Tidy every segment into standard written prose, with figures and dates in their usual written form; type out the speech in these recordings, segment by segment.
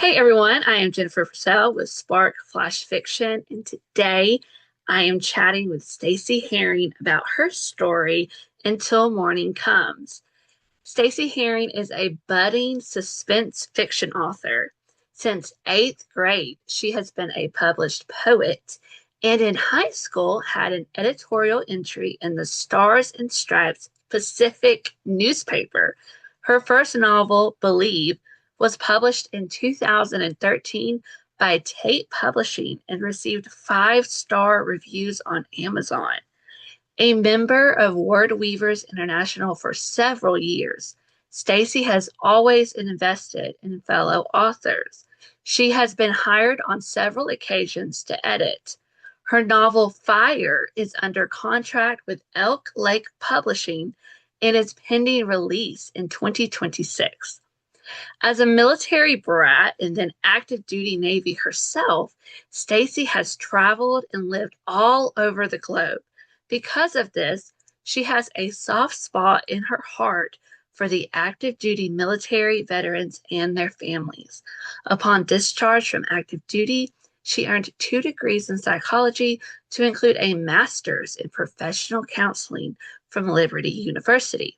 Hey everyone, I am Jennifer Purcell with Spark Flash Fiction, and today I am chatting with Stacey Herring about her story Until Morning Comes. Stacey Herring is a budding suspense fiction author. Since eighth grade, she has been a published poet, and in high school had an editorial entry in the Stars and Stripes Pacific newspaper. Her first novel, Believe, was published in 2013 by Tate Publishing and received five-star reviews on Amazon. A member of Word Weavers International for several years, Stacey has always invested in fellow authors. She has been hired on several occasions to edit. Her novel Fire is under contract with Elk Lake Publishing and is pending release in 2026. As a military brat and then active duty Navy herself, Stacey has traveled and lived all over the globe. Because of this, she has a soft spot in her heart for the active duty military veterans and their families. Upon discharge from active duty, she earned 2 degrees in psychology to include a master's in professional counseling from Liberty University.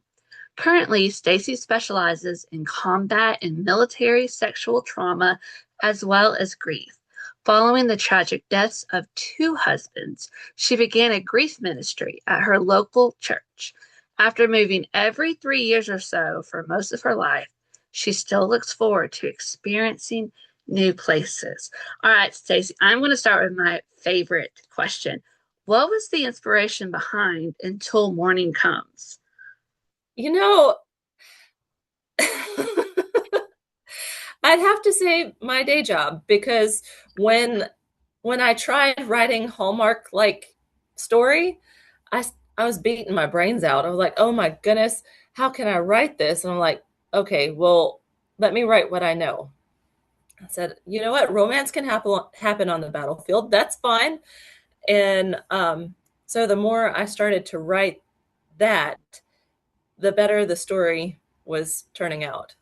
Currently, Stacey specializes in combat and military sexual trauma as well as grief. Following the tragic deaths of two husbands, she began a grief ministry at her local church. After moving every 3 years or so for most of her life, she still looks forward to experiencing new places. All right, Stacey, I'm going to start with my favorite question. What was the inspiration behind Until Morning Comes? You know, I'd have to say my day job because when when I tried writing Hallmark like story, I I was beating my brains out. I was like, "Oh my goodness, how can I write this?" And I'm like, "Okay, well, let me write what I know." I said, "You know what? Romance can happen on the battlefield. That's fine." And so the more I started to write that, the better the story was turning out.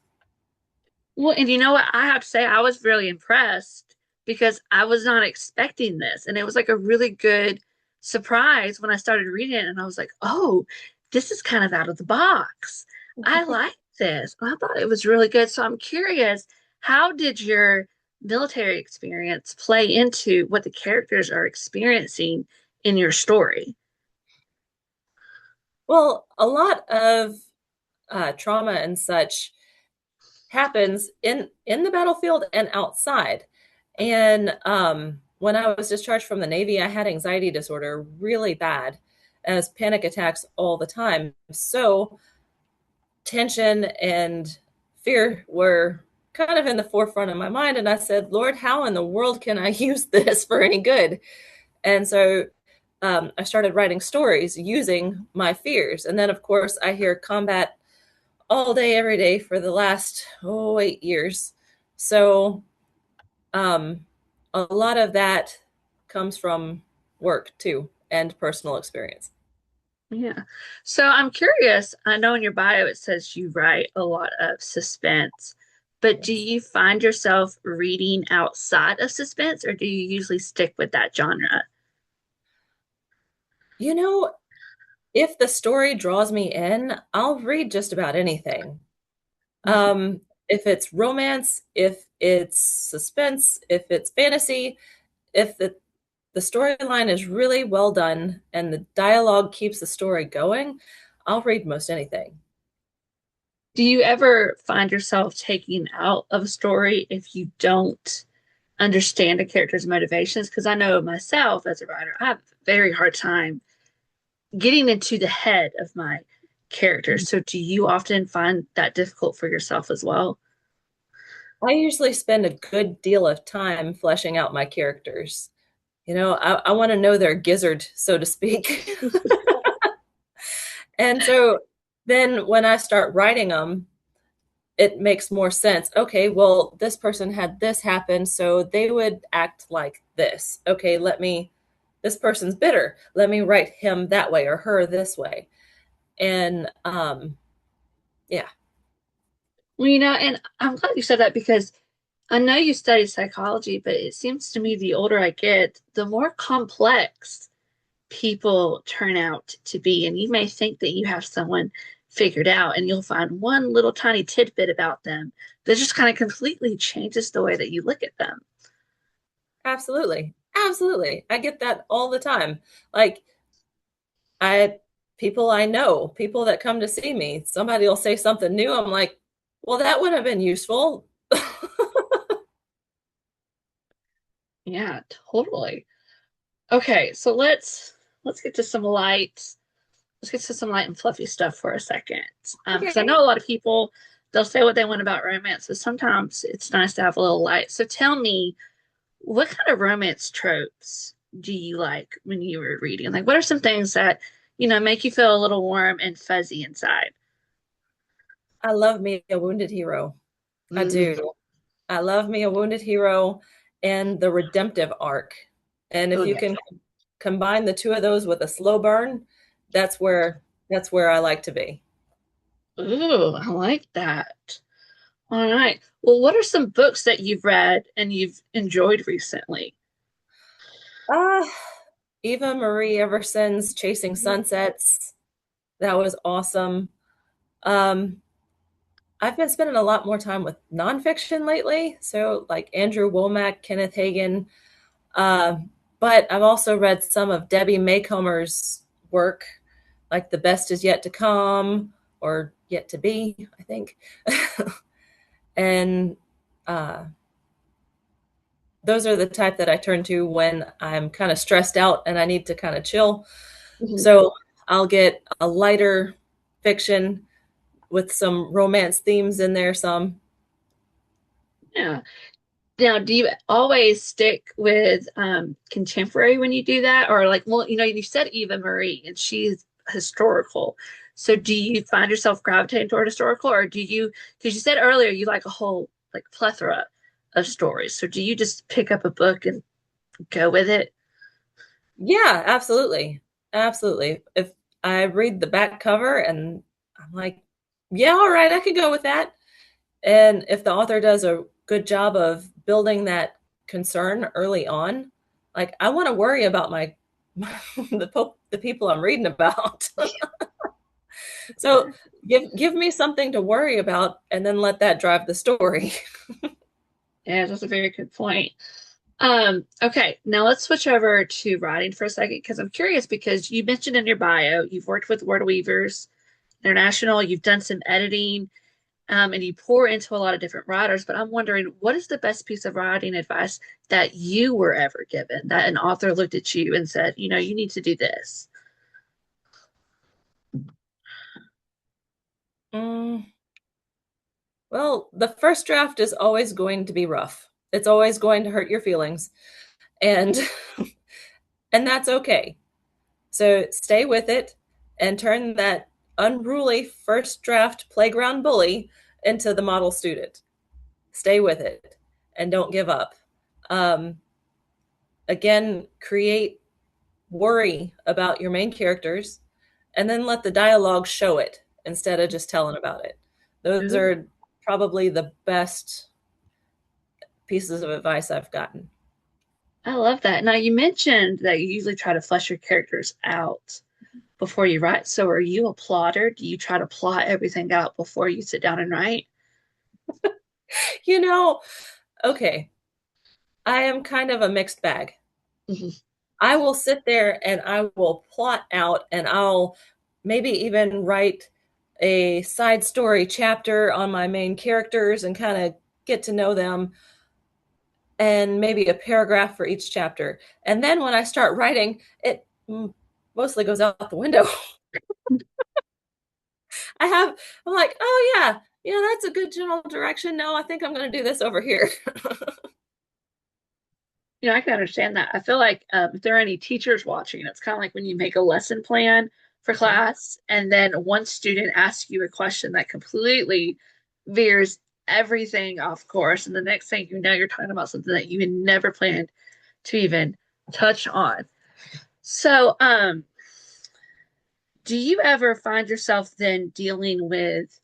Well, and you know what? I have to say, I was really impressed because I was not expecting this. And it was like a really good surprise when I started reading it. And I was like, oh, this is kind of out of the box. I like this. I thought it was really good. So I'm curious, how did your military experience play into what the characters are experiencing in your story? Well, a lot of trauma and such happens in the battlefield and outside. And when I was discharged from the Navy, I had anxiety disorder really bad, as panic attacks all the time. So tension and fear were kind of in the forefront of my mind. And I said, Lord, how in the world can I use this for any good? And so I started writing stories using my fears. And then, of course, I hear combat all day, every day for the last 8 years. So a lot of that comes from work too and personal experience. Yeah. So I'm curious. I know in your bio it says you write a lot of suspense, but do Yes. you find yourself reading outside of suspense or do you usually stick with that genre? You know, if the story draws me in, I'll read just about anything. Mhm. If it's romance, if it's suspense, if it's fantasy, if the storyline is really well done and the dialogue keeps the story going, I'll read most anything. Do you ever find yourself taking out of a story if you don't understand a character's motivations? Because I know myself as a writer, I have a very hard time getting into the head of my characters. So do you often find that difficult for yourself as well? I usually spend a good deal of time fleshing out my characters. I want to know their gizzard, so to speak. And so then when I start writing them, it makes more sense. Okay, well, this person had this happen, so they would act like this. Okay, this person's bitter. Let me write him that way or her this way. And yeah. Well, and I'm glad you said that because I know you study psychology, but it seems to me the older I get, the more complex people turn out to be. And you may think that you have someone figured out, and you'll find one little tiny tidbit about them that just kind of completely changes the way that you look at them. Absolutely. Absolutely. I get that all the time. Like I people I know, people that come to see me, somebody will say something new. I'm like, well, that would have been useful. Yeah, totally. Okay, so let's get to some light. Let's get to some light and fluffy stuff for a second. Because I Okay. know a lot of people, they'll say what they want about romance, but sometimes it's nice to have a little light. So tell me, what kind of romance tropes do you like when you were reading? Like, what are some things that, make you feel a little warm and fuzzy inside? I love me a wounded hero. I Mm. do. I love me a wounded hero and the redemptive arc. And Oh if you yeah. can combine the two of those with a slow burn, that's where that's where I like to be. Ooh, I like that. All right. Well, what are some books that you've read and you've enjoyed recently? Ah, Eva Marie Everson's Chasing Sunsets. That was awesome. Um, I've been spending a lot more time with nonfiction lately. So like Andrew Womack, Kenneth Hagin. But I've also read some of Debbie Maycomer's work, like The Best Is Yet to Come or Yet to Be, I think. And uh, those are the type that I turn to when I'm kind of stressed out and I need to kind of chill. Mhm. So I'll get a lighter fiction with some romance themes in there, some. Yeah. Now, do you always stick with contemporary when you do that? Or like, well, you said Eva Marie and she's historical. So do you find yourself gravitating toward historical, or because you said earlier you like a whole like plethora of stories. So do you just pick up a book and go with it? Yeah, absolutely. Absolutely. If I read the back cover and I'm like, yeah, all right, I could go with that. And if the author does a good job of building that concern early on, like I want to worry about my the people I'm reading about. So give me something to worry about and then let that drive the story. Yeah, that's a very good point. Okay, now let's switch over to writing for a second because I'm curious because you mentioned in your bio you've worked with Word Weavers International, you've done some editing, and you pour into a lot of different writers. But I'm wondering, what is the best piece of writing advice that you were ever given that an author looked at you and said, you need to do this? Mm, well, the first draft is always going to be rough. It's always going to hurt your feelings. And and that's okay. So stay with it and turn that unruly first draft playground bully into the model student. Stay with it and don't give up. Um, Again, create worry about your main characters and then let the dialogue show it instead of just telling about it. Those Ooh, are probably the best pieces of advice I've gotten. I love that. Now, you mentioned that you usually try to flesh your characters out before you write. So, are you a plotter? Do you try to plot everything out before you sit down and write? You know, okay, I am kind of a mixed bag. Mhm. I will sit there and I will plot out and I'll maybe even write a side story chapter on my main characters and kind of get to know them and maybe a paragraph for each chapter. And then when I start writing, it mostly goes out the window. I'm like, oh yeah, yeah, that's a good general direction. No, I think I'm going to do this over here. I can understand that. I feel like if there are any teachers watching, it's kind of like when you make a lesson plan for class, and then one student asks you a question that completely veers everything off course, and the next thing you know, you're talking about something that you had never planned to even touch on. So, do you ever find yourself then dealing with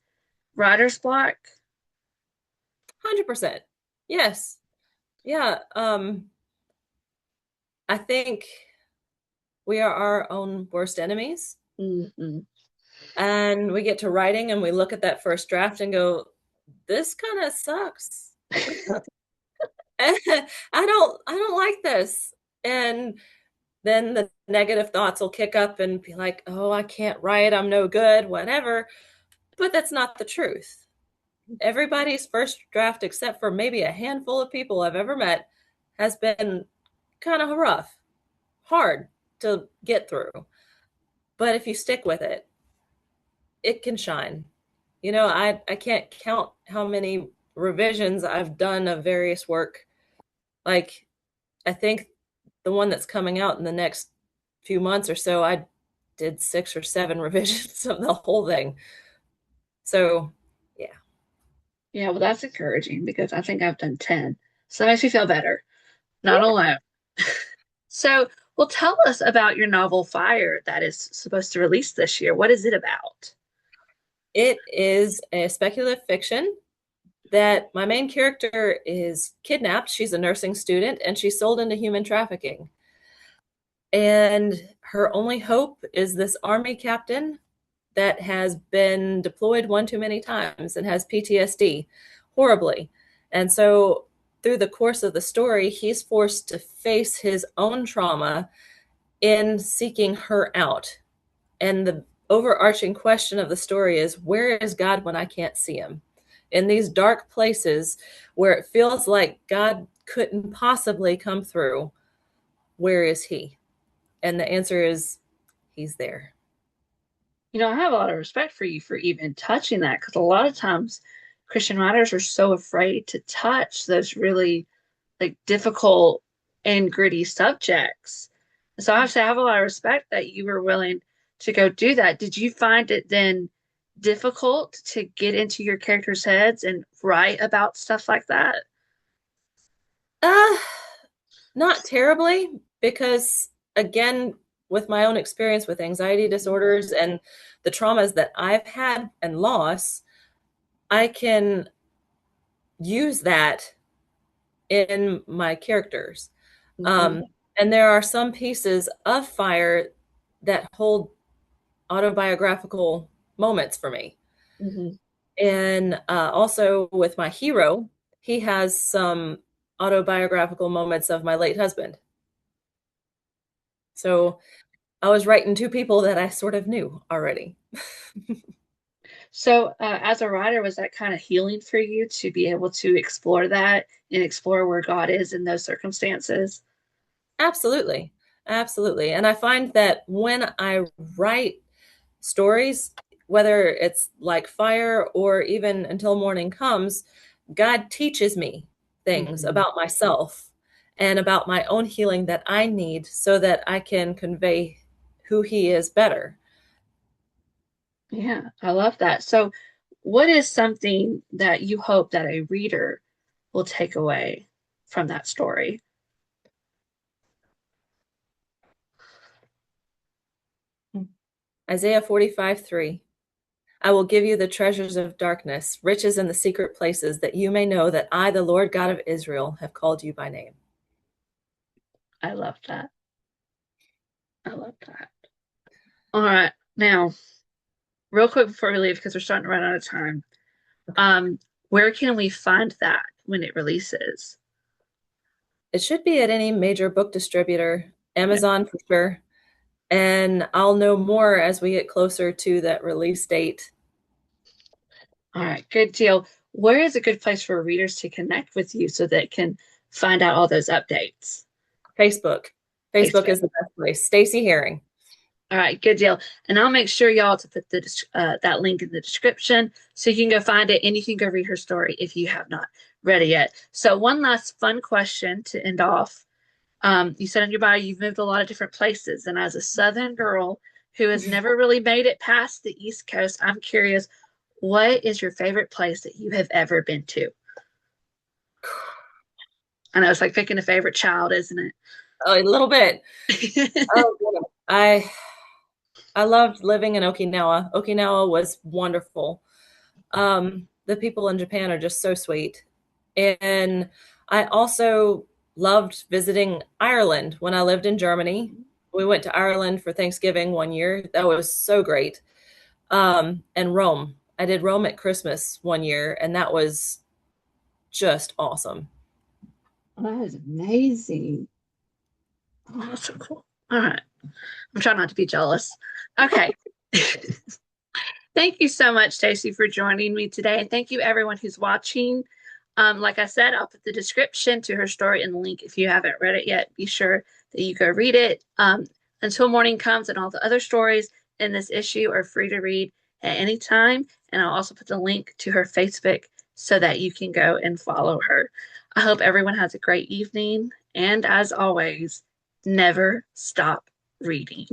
writer's block? 100%. Yes. Yeah. I think we are our own worst enemies. Hmm. And we get to writing and we look at that first draft and go, this kind of sucks. I don't like this. And then the negative thoughts will kick up and be like, oh, I can't write, I'm no good, whatever. But that's not the truth. Everybody's first draft, except for maybe a handful of people I've ever met, has been kind of rough, hard to get through. But if you stick with it, it can shine. I can't count how many revisions I've done of various work. Like, I think the one that's coming out in the next few months or so, I did 6 or 7 revisions of the whole thing. So, yeah. Yeah, well, that's encouraging because I think I've done 10. So that makes me feel better. Not Yeah. alone. So, well, tell us about your novel Fire that is supposed to release this year. What is it about? It is a speculative fiction that my main character is kidnapped. She's a nursing student and she's sold into human trafficking. And her only hope is this army captain that has been deployed one too many times and has PTSD horribly. And so, through the course of the story, he's forced to face his own trauma in seeking her out. And the overarching question of the story is, where is God when I can't see him? In these dark places where it feels like God couldn't possibly come through, where is he? And the answer is, he's there. I have a lot of respect for you for even touching that because a lot of times Christian writers are so afraid to touch those really like difficult and gritty subjects. So I have to say, I have a lot of respect that you were willing to go do that. Did you find it then difficult to get into your characters' heads and write about stuff like that? Uh, Not terribly, because again, with my own experience with anxiety disorders and the traumas that I've had and lost, I can use that in my characters. Hmm. Um, and there are some pieces of Fire that hold autobiographical moments for me. Hmm. And also with my hero, he has some autobiographical moments of my late husband. So I was writing two people that I sort of knew already. So, as a writer, was that kind of healing for you to be able to explore that and explore where God is in those circumstances? Absolutely. Absolutely. And I find that when I write stories, whether it's like Fire or even Until Morning Comes, God teaches me things Hmm. about myself and about my own healing that I need so that I can convey who He is better. Yeah, I love that. So, what is something that you hope that a reader will take away from that story? Isaiah 45:3. I will give you the treasures of darkness, riches in the secret places, that you may know that I, the Lord God of Israel, have called you by name. I love that. I love that. All right. Now, real quick before we leave, because we're starting to run out of time, um, where can we find that when it releases? It should be at any major book distributor, Yeah. Amazon for sure. And I'll know more as we get closer to that release date. All right. Good deal. Where is a good place for readers to connect with you so that can find out all those updates? Facebook. Facebook Facebook. is the best place. Stacy Herring. All right, good deal. And I'll make sure y'all to put that link in the description so you can go find it and you can go read her story if you have not read it yet. So one last fun question to end off. You said in your bio you've moved a lot of different places, and as a Southern girl who has never really made it past the East Coast, I'm curious, what is your favorite place that you have ever been to? I know it's like picking a favorite child, isn't Oh, a little bit. it? Oh, goodness. I loved living in Okinawa. Okinawa was wonderful. The people in Japan are just so sweet. And I also loved visiting Ireland when I lived in Germany. We went to Ireland for Thanksgiving one year. That was so great. And Rome. I did Rome at Christmas one year, and that was just awesome. That is amazing. Oh, that's so cool. All right. I'm trying not to be jealous. Okay. Thank you so much, Stacey, for joining me today. And thank you, everyone who's watching. Like I said, I'll put the description to her story in the link. If you haven't read it yet, be sure that you go read it. Until Morning Comes and all the other stories in this issue are free to read at any time. And I'll also put the link to her Facebook so that you can go and follow her. I hope everyone has a great evening. And as always, never stop reading.